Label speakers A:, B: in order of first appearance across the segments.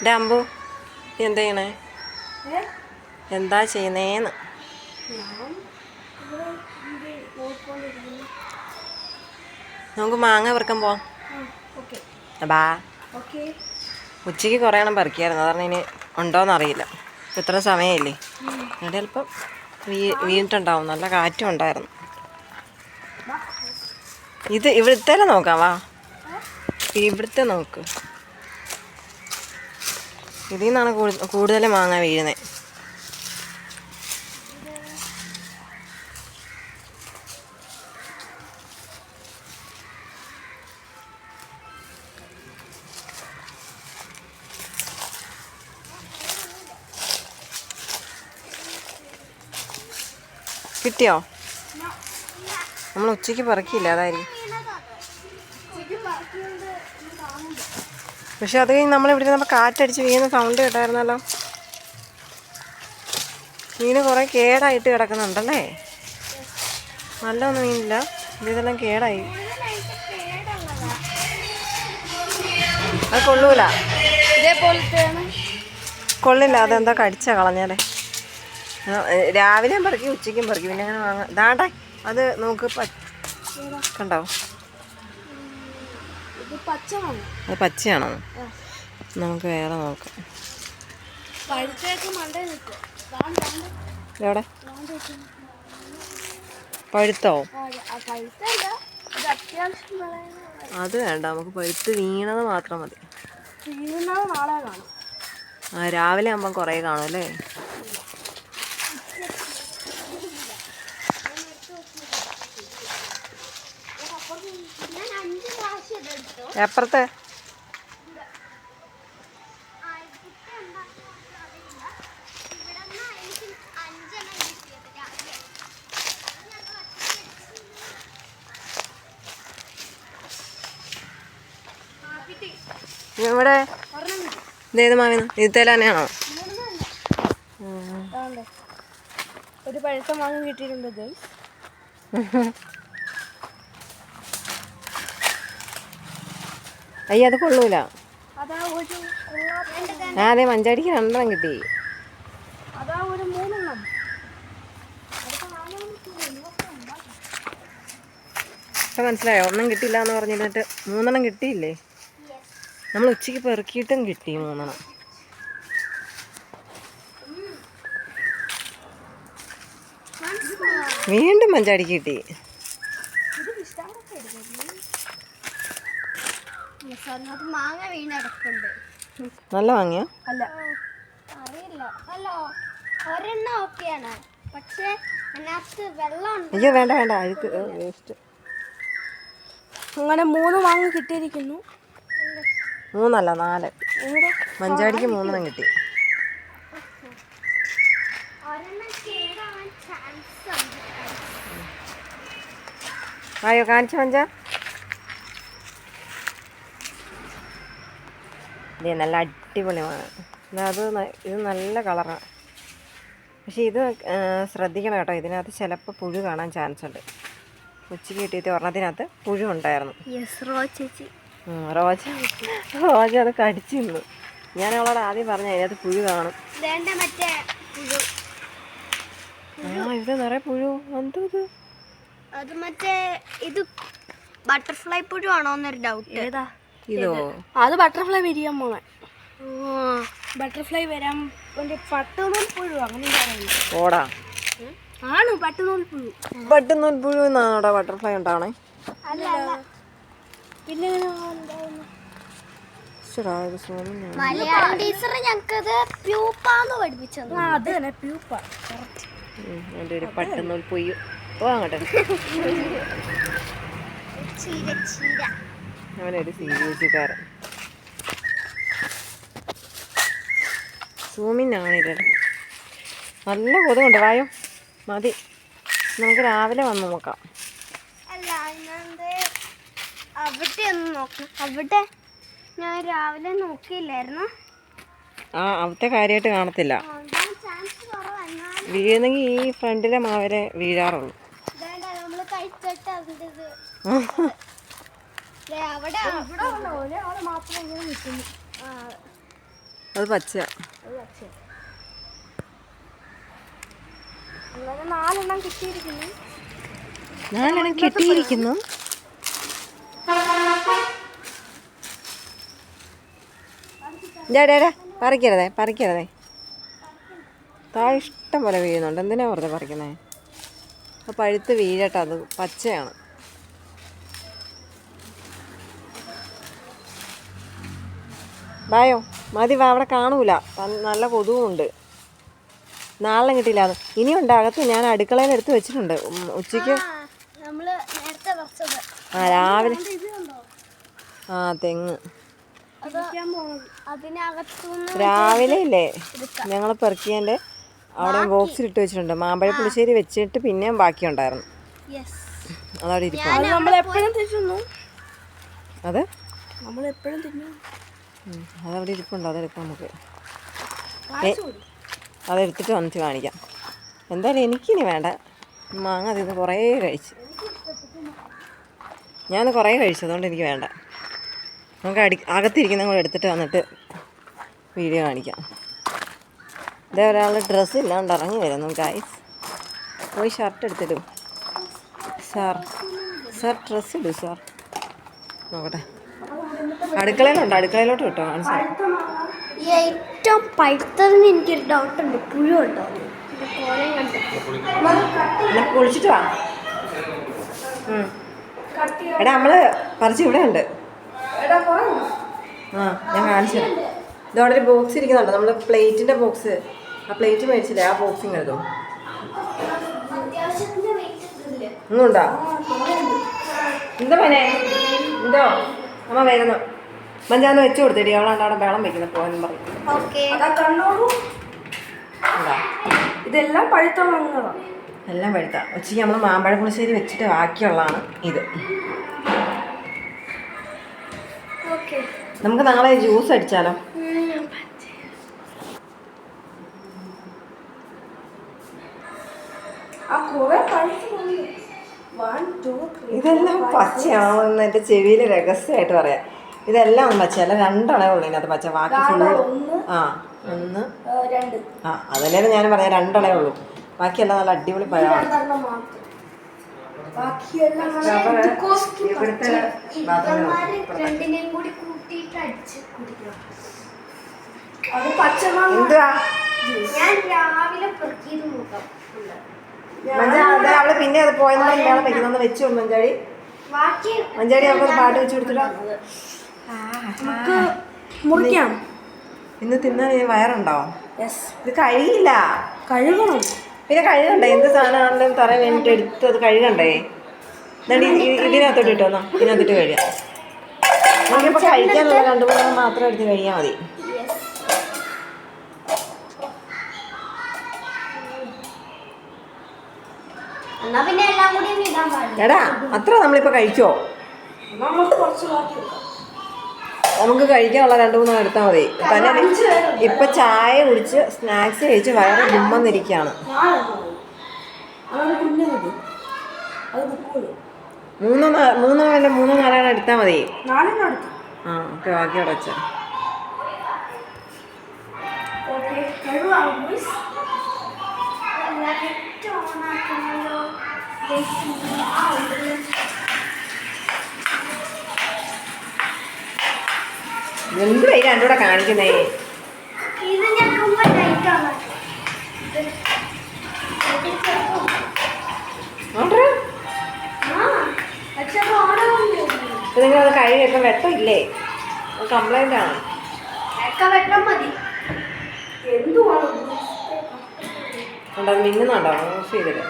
A: ഡാമ്പു എന്താ ചെയ്യണേ? എന്താ ചെയ്യുന്നേന്ന്? നമുക്ക് മാങ്ങ പറിക്കാൻ പോവാം. ബാ. ഉച്ചയ്ക്ക് കുറേ എണ്ണം പറിക്കായിരുന്നു, കാരണം ഇനി ഉണ്ടോയെന്നറിയില്ല. ഇത്ര സമയമില്ലേ, ഇവിടെ ചിലപ്പം വീണിട്ടുണ്ടാവും. നല്ല കാറ്റും ഉണ്ടായിരുന്നു. ഇത് ഇവിടുത്തെ നോക്കാം, വാ. ഇവിടുത്തെ നോക്ക്. ഇതിൽ നിന്നാണ് കൂടുതൽ മാങ്ങ വീഴുന്നത്. കിട്ടിയോ? നമ്മൾ ഉച്ചയ്ക്ക് പറിക്കില്ല, അതായിരിക്കും. പക്ഷെ അത് കഴിഞ്ഞ് നമ്മളിവിടെ നമ്മൾ കാറ്റടിച്ച് വീഴുന്ന സൗണ്ട് കേട്ടായിരുന്നല്ലോ. മീന് കുറേ കേടായിട്ട് കിടക്കുന്നുണ്ടല്ലേ? നല്ലൊന്നും മീനില്ല, ഇതെല്ലാം കേടായി. അത് കൊള്ളൂല, കൊള്ളില്ല. അതെന്താ കടിച്ചാ കളഞ്ഞാലേ? രാവിലെയും പറിക്കും ഉച്ചയ്ക്കും പറിക്കും, പിന്നെ അങ്ങനെ വാങ്ങാം. ദാണ്ടേ അത് നോക്ക്, കണ്ടോ? അത് പച്ചയാണോ? നമുക്ക് വേറെ നോക്കാം. എവിടെ പഴുത്തോ? അത് വേണ്ട, നമുക്ക് പഴുത്ത് വീണത് മാത്രം മതി. ആ, രാവിലെ ആകുമ്പം കുറേ കാണും അല്ലേ? എപ്പുറത്തെ ഇവിടെ ഇതേത് മാങ്ങ? ഇതിൽ തന്നെയാണോ?
B: ഒരു പഴുത്ത മാങ്ങ കിട്ടിയിട്ടുണ്ട്.
A: അയ്യ, അത് കൊള്ളൂല. അതെ, മഞ്ചാടിക്ക് 2 കിട്ടി. ഇപ്പം മനസ്സിലായോ? ഒന്നും കിട്ടിയില്ല എന്ന് പറഞ്ഞിട്ട് 3 കിട്ടിയില്ലേ? നമ്മൾ ഉച്ചയ്ക്ക് പെറുക്കിയിട്ടും കിട്ടി 3. വീണ്ടും മഞ്ചാടിക്ക് കിട്ടി. നല്ല മാങ്ങയോ?
B: അല്ല,
C: അറിയില്ല. അല്ല, ഒരെണ്ണം ഓക്കെയാണ്, പക്ഷേ അതിനകത്ത് വെള്ളമുണ്ട്.
A: അയ്യോ, വേണ്ട വേണ്ട, അഴുക്ക് വേസ്റ്റ്.
B: അങ്ങനെ 3 മാങ്ങ കിട്ടിയിരിക്കുന്നു.
A: 3 അല്ല 4. മഞ്ചാടിക്ക് 3 കിട്ടി. ആയോ, കാണിച്ചു മഞ്ച. ഇതേ നല്ല അടിപൊളിയാണ്. ഇത് നല്ല കളറാണ്. പക്ഷെ ഇത് ശ്രദ്ധിക്കണം കേട്ടോ, ഇതിനകത്ത് ചിലപ്പോൾ പുഴു കാണാൻ ചാൻസ് ഉണ്ട്. ഉച്ചയ്ക്ക് കിട്ടിയിട്ട് ഒരെണ്ണത്തിനകത്ത് പുഴു ഉണ്ടായിരുന്നു. റോജ അത് കടിച്ചു നിന്നു. ഞാൻ അവളോട് ആദ്യം പറഞ്ഞു അതിനകത്ത് പുഴു കാണും. ഇത് നിറയെ പുഴു. എന്തോ
C: അത് മറ്റേ ഇത് ബട്ടർഫ്ലൈ പുഴു ആണോ എന്നൊരു ഡൗട്ട്.
B: ഏതാ
A: ഇതോ?
B: അത് ബട്ടർഫ്ലൈ വിരിയാൻ പോണേ. ബട്ടർഫ്ലൈ വരാൻ പട്ടുനൂൽ പുഴു അങ്ങനെ
A: ഓടാ
B: ആണ്. പട്ടുനൂൽ പുഴു.
A: പട്ടുനൂൽ പുഴു എന്നാണോടാ ബട്ടർഫ്ലൈ ഉണ്ടാവണേ?
B: പിന്നെ
C: മലയാളം ടീച്ചർ ഞങ്ങൾക്കത് പ്യൂപ്പാന്ന് പഠിപ്പിച്ചു.
B: അത് തന്നെ പ്യൂപ്പ.
A: എൻ്റെ ഒരു പട്ടുനൂൽ പുഴു. ഓ, അങ്ങോട്ടെ. അവനൊരു സീരിയസുകാരൻ. സൂമിനാണില്ല. നല്ല കൊതുകുണ്ട്. വായോ, മതി. നമുക്ക് രാവിലെ വന്ന് നോക്കാം.
C: അല്ല, അവിടെ ഒന്ന് നോക്കണം. അവിടെ ഞാൻ രാവിലെ നോക്കിയില്ലായിരുന്നു.
A: ആ, അവിടുത്തെ കാര്യമായിട്ട് കാണത്തില്ല. വീഴുന്നെങ്കിൽ ഈ ഫ്രണ്ടിലെ മാവരെ വീഴാറുള്ളൂ.
C: നമ്മള് കഴിച്ചിട്ട്
B: അവിടെ മാത്രം ഇങ്ങനെ നിൽക്കുന്നു.
A: അത് പച്ചയാ.
B: അത് പച്ചയാ. അങ്ങനെ 4 എണ്ണം കിട്ടിയിരിക്കുന്നു.
A: 4 എണ്ണം കിട്ടിയിരിക്കുന്നു. ഡാ പറിക്കരുതേ. താഴെ ഇഷ്ടം പോലെ വീഴുന്നുണ്ട്. എന്തിനാ വെറുതെ പറിക്കുന്നേ? അപ്പോൾ പഴുത്ത് വീഴട്ടെ. അത് പച്ചയാണ്. വായോ മതി, വാ. അവിടെ കാണൂല, നല്ല കൊതുവുണ്ട്. നാളെ കിട്ടിയില്ല. ഇനിയുണ്ട് അകത്ത്. ഞാൻ അടുക്കളയിൽ എടുത്ത് വെച്ചിട്ടുണ്ട്. ഉച്ചയ്ക്ക്
C: നമ്മള് നേരത്തെ പറിച്ചത്.
A: രാവിലെ.
B: ഇത് കണ്ടോ?
A: തെങ്ങ്
C: അതിനകത്തുനിന്ന്
A: രാവിലെ ഇല്ലേ ഞങ്ങൾ പെറുക്കിയതിൻ്റെ അവിടെ ബോക്സിലിട്ട് വെച്ചിട്ടുണ്ട്. മാമ്പഴ പുളിശ്ശേരി വെച്ചിട്ട് പിന്നെയും ബാക്കിയുണ്ടായിരുന്നു. അതവിടെ ഇരിക്കും.
B: നമ്മളെപ്പോഴും തിന്നു.
A: അത്
B: നമ്മളെപ്പോഴും തിന്നു.
A: അതവിടെ ഇരിപ്പുണ്ട്. അതെടുക്കാം നമുക്ക്. അതെടുത്തിട്ട് വന്നിട്ട് കാണിക്കാം. എന്തായാലും എനിക്കിനി വേണ്ട. മാങ്ങ തിന്ന് കുറേ കഴിച്ചു. ഞാൻ കുറേ കഴിച്ചു, അതുകൊണ്ട് എനിക്ക് വേണ്ട. നമുക്ക് അകത്തിരിക്കുന്ന കൂടെ എടുത്തിട്ട് വന്നിട്ട് വീഡിയോ കാണിക്കാം. ഇതേ ഒരാൾ ഡ്രസ്സ് ഇല്ലാണ്ട് ഇറങ്ങി വരുന്നു ഗൈസ്. പോയി ഷർട്ട് എടുത്തിടും. സാർ ഡ്രസ്സ് ഇടും സാർ. നോക്കട്ടെ, അടുക്കളയിലുണ്ട്. അടുക്കളയിലോട്ട് കിട്ടോ കാണിച്ചാൽ.
C: ഏറ്റവും പഴുത്തതിന് എനിക്കൊരു ഡൗട്ട് ഉണ്ട്. പുഴു ഉണ്ടോ?
A: കുളിച്ചിട്ട് വാ. എടാ നമ്മള് പറിച്ച് ഇവിടെ ഉണ്ട്. ഞാൻ കാണിച്ചു തരാം. ഇതവിടെ ഒരു ബോക്സ് ഇരിക്കുന്നുണ്ട്. നമ്മൾ പ്ലേറ്റിൻ്റെ ബോക്സ്. ആ പ്ലേറ്റ് മേടിച്ചില്ലേ, ആ ബോക്സിങ് എടുത്തോ. ഇന്നുണ്ടോ? എന്താ മോനെ? എന്തോ അമ്മ വരുന്നു. മഞ്ചാന്ന് വെച്ച് കൊടുത്തേടി. അവളാണ്ട് അവിടെ വെള്ളം വെക്കുന്നത് പോകാനും പറയും.
B: ഇതെല്ലാം പഴുത്ത മാങ്ങകളാണ്.
A: എല്ലാം പഴുത്ത. ഉച്ചയ്ക്ക് നമ്മൾ മാമ്പഴ പുളിശ്ശേരി വെച്ചിട്ട് ബാക്കിയുള്ളതാണ് ഇത്. നമുക്ക് നാളെ ജ്യൂസ് അടിച്ചാലോ? ഇതെല്ലാം പച്ചയാവുന്ന എൻ്റെ ചെവിയിൽ രഹസ്യമായിട്ട് പറയാം. ഇതെല്ലാം പച്ചയല്ല. 2 അളവുള്ളൂ ഇതിനകത്ത് പച്ച. ബാക്കി ഫുള്ള് 1 അതല്ലേ ഞാൻ പറയാം. 2 അളവുള്ളൂ. ബാക്കിയെല്ലാം നല്ല അടിപൊളി പഴമാണ്. എന്തുവാ അവള് പിന്നെ അത് പോയെന്ന് പറഞ്ഞാൽ വെക്കുന്നൊന്ന് വെച്ചു കൊടുക്കും. മഞ്ചാടി അവർക്ക് പാട്ട് വെച്ച് കൊടുത്തിട്ടാ
B: മുറിക്കാം.
A: ഇന്ന് തിന്നാൻ വയറുണ്ടോ? ഇത്
B: കഴുകണം.
A: പിന്നെ കഴുകണ്ടേ? എന്ത് സാധനമാണെങ്കിലും തറ വേണ്ടിട്ട് എടുത്ത് അത് കഴുകണ്ടേ? ഇതിനകത്തോട്ട് ഇട്ടോന്നാ. ഇതിനകത്തിട്ട് കഴിയാം. നമുക്കിപ്പോൾ കഴിക്കാനുള്ള 2-3 മാത്രം എടുത്ത് കഴിയാൽ മതി. എടാ അത്ര നമ്മളിപ്പോൾ കഴിക്കുമോ? നമുക്ക് കഴിക്കാനുള്ള 2-3 എടുത്താൽ മതി. തന്നെ ഇപ്പം ചായ കുടിച്ച് സ്നാക്സ് കഴിച്ച് വയറ് ഗുമ്മെന്നിരിക്കുകയാണ്. 3-4 എടുത്താൽ മതി. ഓക്കെ, ബാക്കി അവിടെ വെച്ചാൽ. എന്തുവാ ഈ 2 കൂടെ കാണിക്കുന്നേ? നിങ്ങളത് കഴുകിയപ്പോൾ വെട്ടമില്ലേ? കംപ്ലൈൻ്റ് ആണ്. ഉണ്ടോ? മിന്നുന്നുണ്ടോ? ഓഫ് ചെയ്തിട്ട്.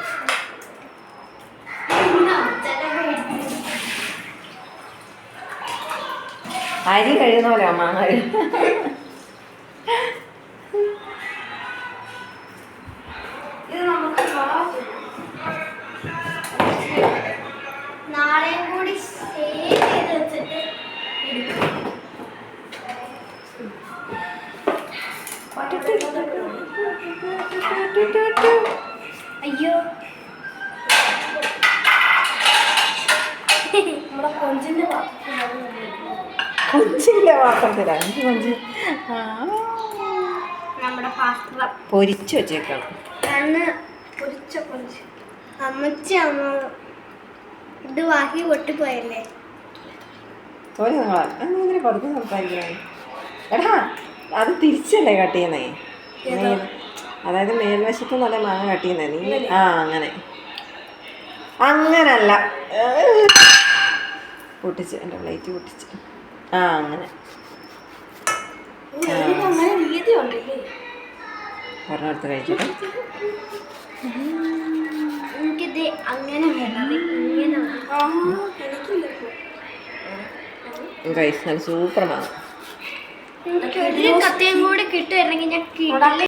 A: അരി കഴിയുന്ന പോലെ മാങ്ങ.
C: നാളെയും കൂടി സേവ് ചെയ്ത് വെച്ചിട്ട് അയ്യോ നമ്മുടെ കൊഞ്ചിന്റെ പാത്രത്തിലാണ്.
A: കൊഞ്ച്
C: നമ്മുടെ പാത്രം
A: പൊരിച്ച് വെച്ചേക്കണം.
C: അന്ന് പൊരിച്ച് അമ്മച്ചി അമ്മ ഇത് വാങ്ങി പൊട്ടിപ്പോയല്ലേ.
A: തോന്നി നിങ്ങളാ അങ്ങനെ പതുക്കെ സംസാരിക്കണേ. എടാ അത് തിരിച്ചല്ലേ കട്ട് ചെയ്യുന്നേ? അതായത് മേൽവശത്ത് നല്ല മാങ്ങ കട്ട് ചെയ്യുന്നേ നീ. ആ അങ്ങനെ അങ്ങനല്ല, പൊട്ടിച്ച് എൻ്റെ പ്ലേറ്റ് പൊട്ടിച്ച്. ആ അങ്ങനെ
B: അങ്ങനെ രീതി ഉണ്ടല്ലേ.
A: ഒരെണ്ണെടുത്ത് കഴിച്ചിട്ട്
C: എനിക്കിത് അങ്ങനെ വേണം, ഇങ്ങനെ
A: കഴിച്ച് നല്ല സൂപ്പർ മാങ്ങ.
C: എനിക്ക് ഒരു കത്തിയും കൂടി കിട്ടുമായിരുന്നെങ്കിൽ ഞാൻ